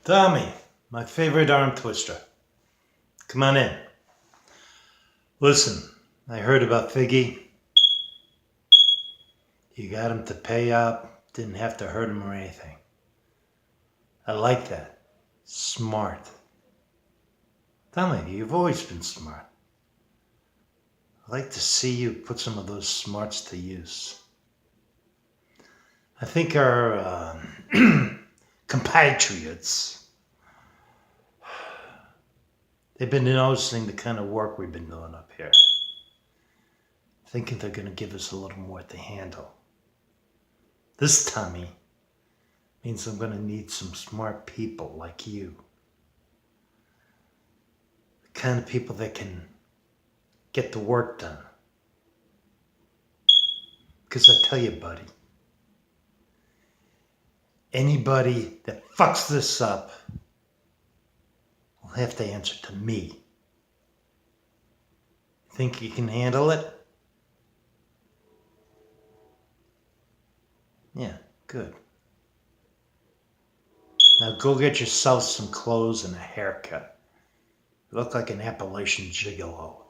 Tommy, my favorite arm twister. Come on in. Listen, I heard about Figgy. You got him to pay up, didn't have to hurt him or anything. I like that. Smart. Tommy, you've always been smart. I'd like to see you put some of those smarts to use. I think our compatriots, they've been noticing the kind of work we've been doing up here. Thinking they're going to give us a little more to handle. This, Tommy, means I'm going to need some smart people like you. The kind of people that can get the work done. Because I tell you, buddy, anybody that fucks this up will have to answer to me. Think you can handle it? Yeah, good. Now go get yourself some clothes and a haircut. You look like an Appalachian gigolo.